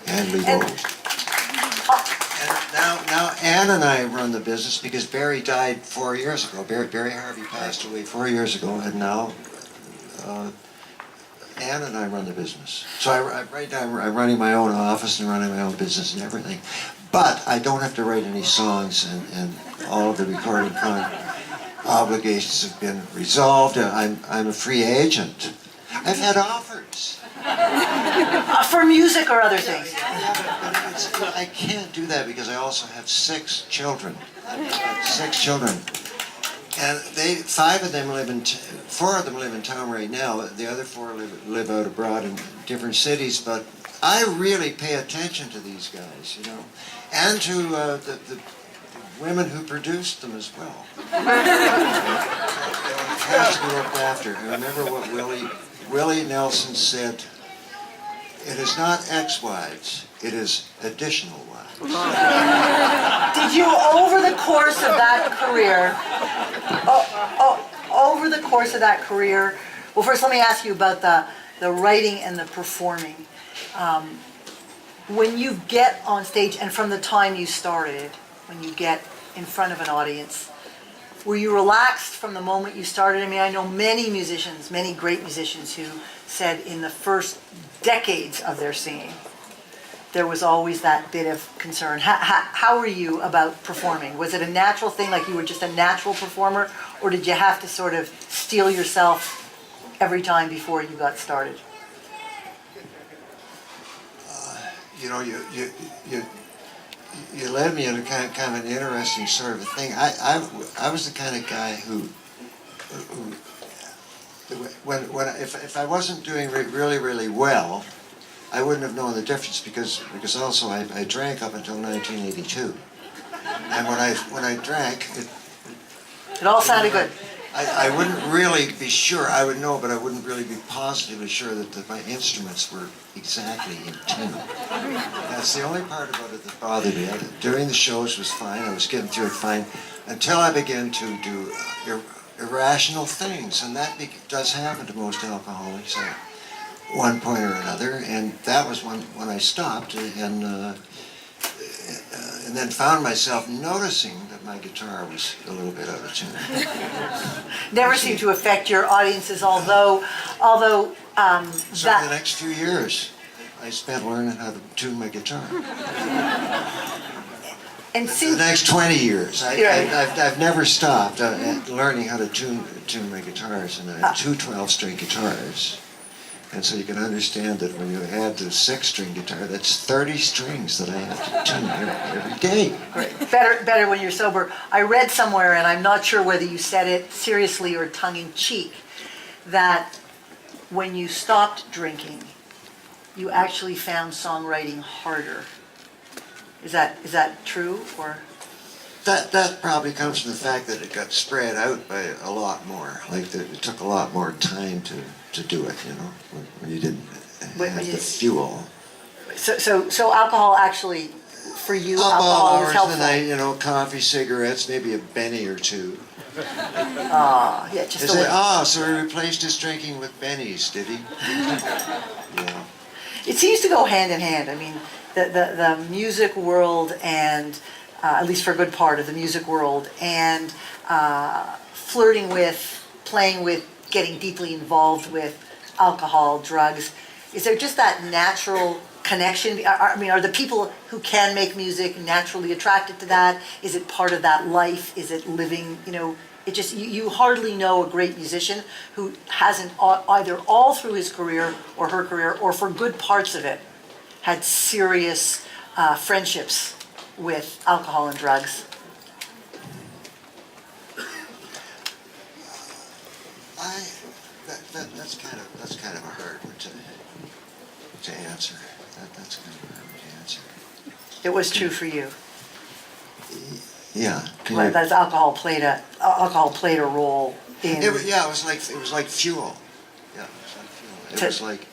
and we go. And now Ann and I run the business because Barry died 4 years ago. Barry Harvey passed away 4 years ago, and now Ann and I run the business. So right now I'm running my own office and running my own business and everything. But I don't have to write any songs, and all of the recording obligations have been resolved. I'm a free agent. I've had offers. For music or other things? I can't do that because I also have 6 children. I've got 6 children. And 4 of them live in town right now. The other 4 live out abroad in different cities. But I really pay attention to these guys, you know, and to the women who produced them as well. It has to be looked after. I remember what Willie Nelson said. It is not ex-wives, it is additional wives. Did you, over the course of that career, well, first let me ask you about the writing and the performing. When you get on stage, and from the time you started, when you get in front of an audience, were you relaxed from the moment you started? I mean, I know many musicians, many great musicians who said in the first decades of their singing, there was always that bit of concern. How were you about performing? Was it a natural thing, like you were just a natural performer, or did you have to sort of steel yourself every time before you got started? You know, you led me in a kind of an interesting sort of a thing. I was the kind of guy who if I wasn't doing really well, I wouldn't have known the difference because also I drank up until 1982, and when I drank, It all sounded good. I wouldn't really be sure. I would know, but I wouldn't really be positively sure that my instruments were exactly in tune. That's the only part about it that bothered me. Doing the shows was fine. I was getting through it fine until I began to do irrational things, and that does happen to most alcoholics at one point or another. And that was when I stopped and then found myself noticing that my guitar was a little bit out of tune. Never seemed to affect your audiences, although So in the next few years, I spent learning how to tune my guitar. And The next 20 years, I've never stopped learning how to tune my guitars, and I have 2 12-string guitars. And so you can understand that when you add the 6-string guitar, that's 30 strings that I have to tune every day. Great. Better when you're sober. I read somewhere, and I'm not sure whether you said it seriously or tongue-in-cheek, that when you stopped drinking, you actually found songwriting harder. Is that true, or? That probably comes from the fact that it got spread out by a lot more. Like it took a lot more time to do it, you know, when you didn't have the fuel. So alcohol actually, for you, alcohol was helpful. And then you know, coffee, cigarettes, maybe a Benny or 2. Yeah, just a little. So he replaced his drinking with Bennies, did he? Yeah. It seems to go hand in hand. I mean, the music world and, at least for a good part of the music world, and flirting with, playing with, getting deeply involved with alcohol, drugs. Is there just that natural connection? I mean, are the people who can make music naturally attracted to that? Is it part of that life? Is it living, you know, it just, you hardly know a great musician who hasn't either all through his career or her career, or for good parts of it, had serious friendships with alcohol and drugs. That's kind of a hard one to answer. That's kind of a hard one to answer. It was true for you. Yeah. That's alcohol played a role in. It was like fuel. Yeah, it was like fuel. It was like,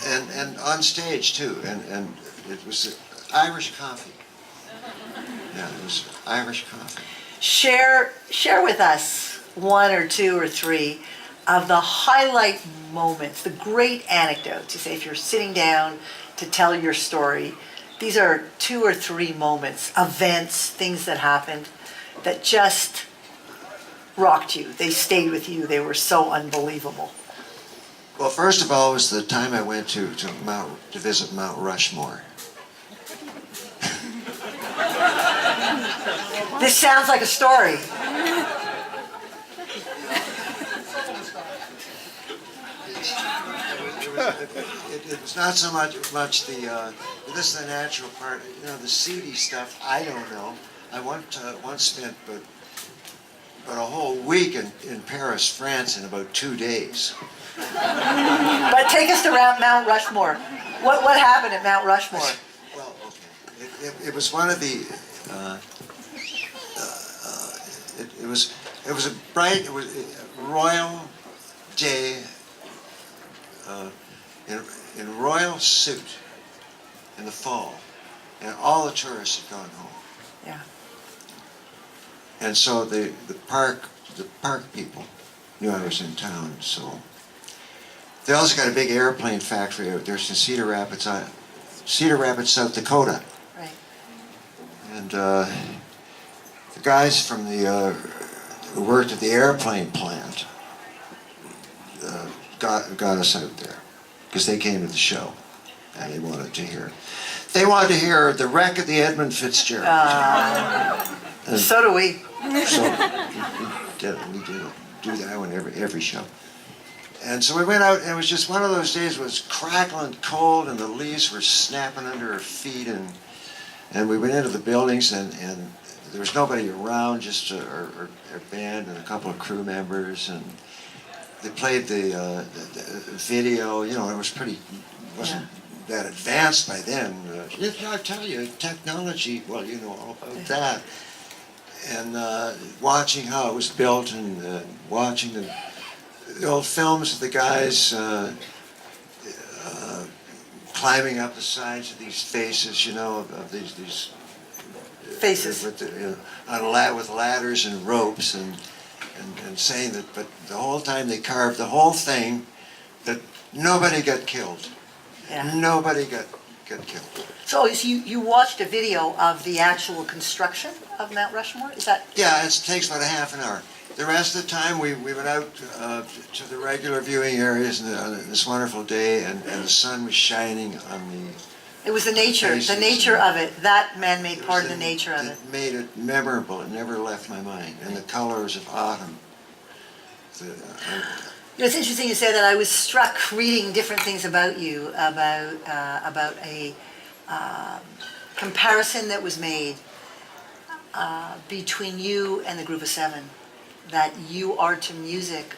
and on stage too, and it was Irish coffee. Yeah, it was Irish coffee. Share with us 1 or 2 or 3 of the highlight moments, the great anecdotes. You say if you're sitting down to tell your story, these are 2 or 3 moments, events, things that happened that just rocked you. They stayed with you. They were so unbelievable. Well, first of all, was the time I went to visit Mount Rushmore. This sounds like a story. It was not so much the this is the natural part. You know, the seedy stuff. I don't know. I once spent but a whole week in Paris, France, in about 2 days. But take us to Mount Rushmore. What happened at Mount Rushmore? Well, okay. It was one of the. It was a bright. It was a royal day. In royal suit in the fall, and all the tourists had gone home. Yeah. And so the park people knew I was in town. So they also got a big airplane factory out there in Cedar Rapids, South Dakota. Right. And the guys from the who worked at the airplane plant got us out there because they came to the show and they wanted to hear. They wanted to hear the wreck of the Edmund Fitzgerald. So do we. So we do that one every show. And so we went out, and it was just one of those days. It was crackling cold, and the leaves were snapping under our feet, and we went into the buildings, and there was nobody around, just our band and a couple of crew members, and they played the video. You know, it was wasn't that advanced by then. I tell you, technology. Well, you know all about that. And watching how it was built, and watching the old films of the guys climbing up the sides of these faces, you know, of these Faces. With ladders and ropes, and saying that, but the whole time they carved the whole thing, that nobody got killed. Yeah. Nobody got killed. So you watched a video of the actual construction of Mount Rushmore? Is that? Yeah, it takes about a half an hour. The rest of the time, we went out to the regular viewing areas on this wonderful day, and the sun was shining on the. It was the nature of it, that man-made part of the nature of it. It made it memorable. It never left my mind. And the colors of autumn. You know, it's interesting you say that. I was struck reading different things about you, about a comparison that was made between you and the Group of Seven, that you are to music,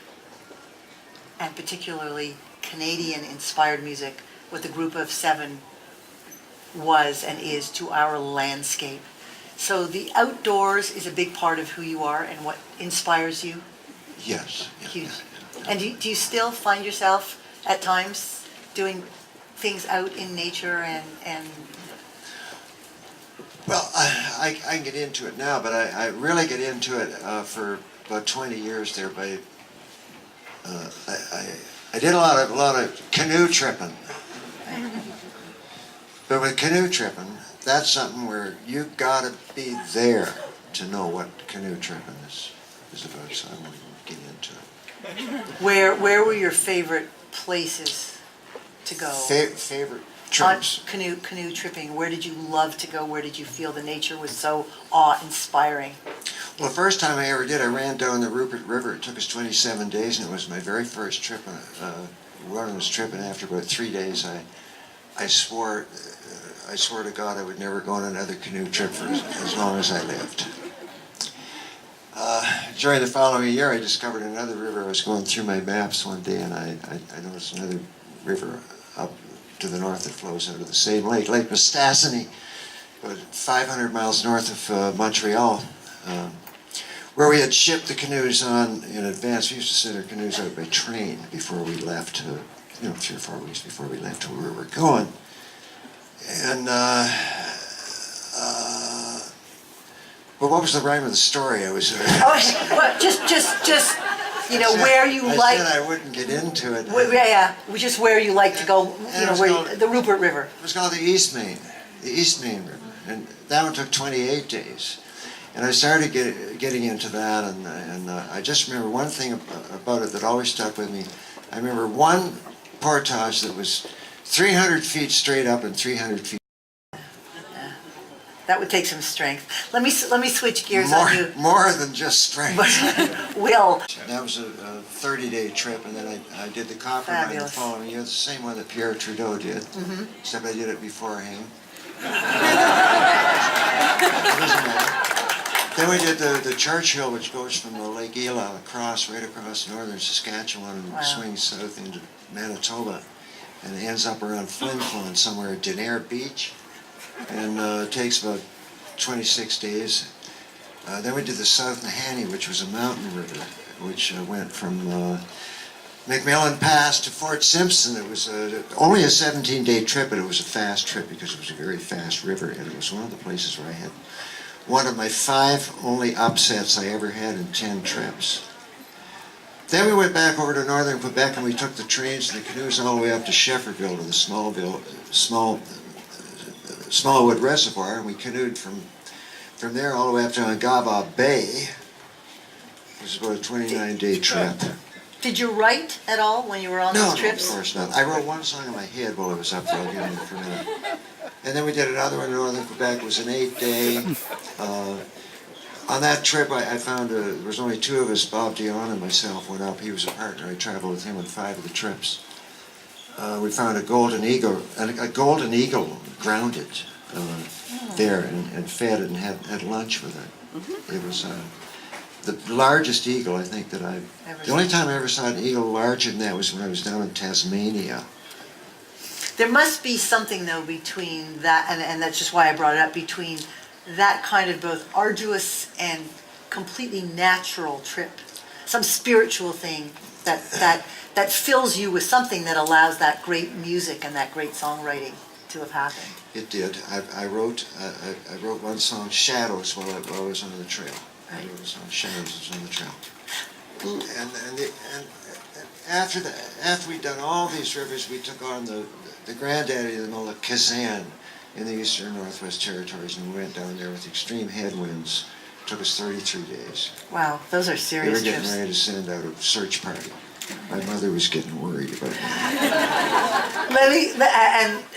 and particularly Canadian-inspired music, what the Group of Seven was and is to our landscape. So the outdoors is a big part of who you are and what inspires you? Yes. Huge. And do you still find yourself at times doing things out in nature and Well, I can get into it now, but I really get into it for about 20 years there. I did a lot of canoe tripping. But with canoe tripping, that's something where you gotta be there to know what canoe tripping is about. So I won't get into it. where were your favorite places to go? Favorite trips? On canoe tripping. Where did you love to go? Where did you feel the nature was so awe-inspiring? Well, the first time I ever did, I ran down the Rupert River. It took us 27 days, and it was my very first trip. One was tripping. After about 3 days, I swore to God I would never go on another canoe trip for as long as I lived. During the following year, I discovered another river. I was going through my maps one day, and I noticed another river up to the north that flows out of the same lake, Lake Mistassini, about 500 miles north of Montreal, where we had shipped the canoes on in advance. We used to send our canoes out by train before we left, 3 or 4 weeks before we left to where we were going. And, well, what was the rhyme of the story? I was... Well, just you know, where you I like, said I wouldn't get into it. yeah, just where you like to go, you know, where, the Rupert River. It was called the East Main River, and that one took 28 days. And I started getting into that, and I just remember one thing about it that always stuck with me. I remember one portage that was 300 feet straight up and 300 feet. That would take some strength. Let me switch gears on you. More than just strength. Will. That was a 30-day trip, and then I did the Copper Mine the following year, the same one that Pierre Trudeau did, except I did it before him. Then we did the Churchill, which goes from the Lake Elah right across northern Saskatchewan and swings south into Manitoba, and it ends up around Flin Flon somewhere at Denair Beach, and it takes about 26 days. Then we did the South Nahanni, which was a mountain river, which went from McMillan Pass to Fort Simpson. It was only a 17-day trip, but it was a fast trip because it was a very fast river, and it was one of the places where I had one of my 5 only upsets I ever had in 10 trips. Then we went back over to northern Quebec, and we took the trains and the canoes all the way up to Shefferville, to the Smallwood Reservoir, and we canoed from there all the way up to Angava Bay. It was about a 29-day trip. Did you write at all when you were on those trips? No, of course not. I wrote one song in my head while I was up there. I'll get into it for a minute. And then we did another one in northern Quebec. It was an 8-day. On that trip, I found there was only 2 of us. Bob Dion and myself went up. He was a partner. I traveled with him on 5 of the trips. We found a golden eagle grounded there, and fed it and had lunch with it. It was the largest eagle I think that the only time I ever saw an eagle larger than that was when I was down in Tasmania. There must be something, though, between that, and that's just why I brought it up, between that kind of both arduous and completely natural trip, some spiritual thing that fills you with something that allows that great music and that great songwriting to have happened. It did. I wrote one song, Shadows, while I was on the trail. Right. I wrote a song, Shadows, on the trail. And after we'd done all these rivers, we took on the granddaddy of them all, the Kazan, in the eastern Northwest Territories, and we went down there with extreme headwinds. It took us 33 days. Wow, those are They serious were getting trips. ready to send out a search party. My mother was getting worried about me.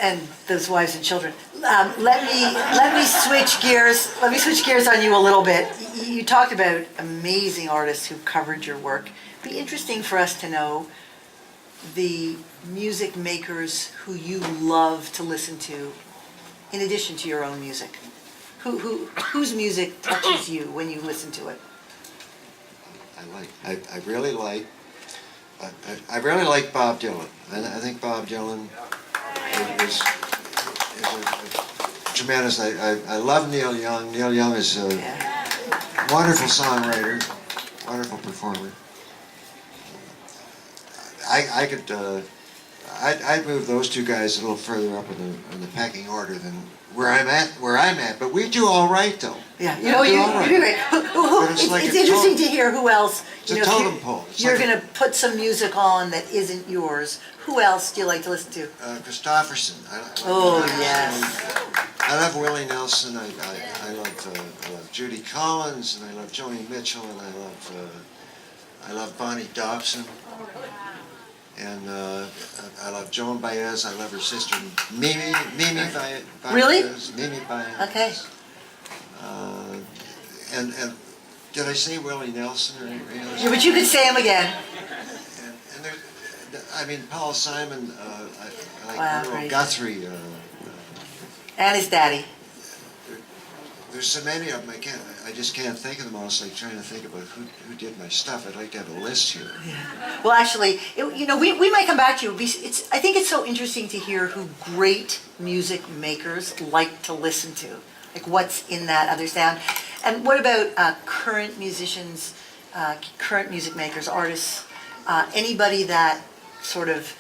And those wives and children. Let me switch gears. Let me switch gears on you a little bit. You talked about amazing artists who've covered your work. It'd be interesting for us to know the music makers who you love to listen to, in addition to your own music. Whose music touches you when you listen to it? I really like Bob Dylan. I think Bob Dylan is a tremendous. I love Neil Young. Neil Young is a wonderful songwriter, wonderful performer. I'd move those 2 guys a little further up in the pecking order than where I'm at. But we do all right, though. Yeah, you know, you do great. It's interesting to hear who else. It's a totem pole. You're going to put some music on that isn't yours. Who else do you like to listen to? Christopherson. Yes. I love Willie Nelson. I love Judy Collins, and I love Joni Mitchell, and I love Bonnie Dobson. And I love Joan Baez. I love her sister Mimi Baez. Really? Mimi Baez. Okay. And did I say Willie Nelson or anything else? Yeah, but you could say him again. And there, Paul Simon. I like Wow, Earl great. Guthrie. And his daddy. There's so many of them. I just can't think of them all. It's like trying to think about who did my stuff. I'd like to have a list here. Yeah. Well, actually, we might come back to you. I think it's so interesting to hear who great music makers like to listen to. Like what's in that other sound. And what about current musicians, current music makers, artists, anybody that sort of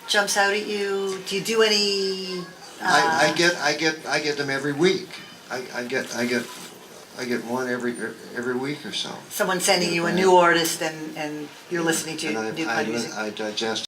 jumps out at you? Do you do any? I get them every week. I get I get one every week or so. Someone sending you a new artist and you're listening to And new kind of music. I digest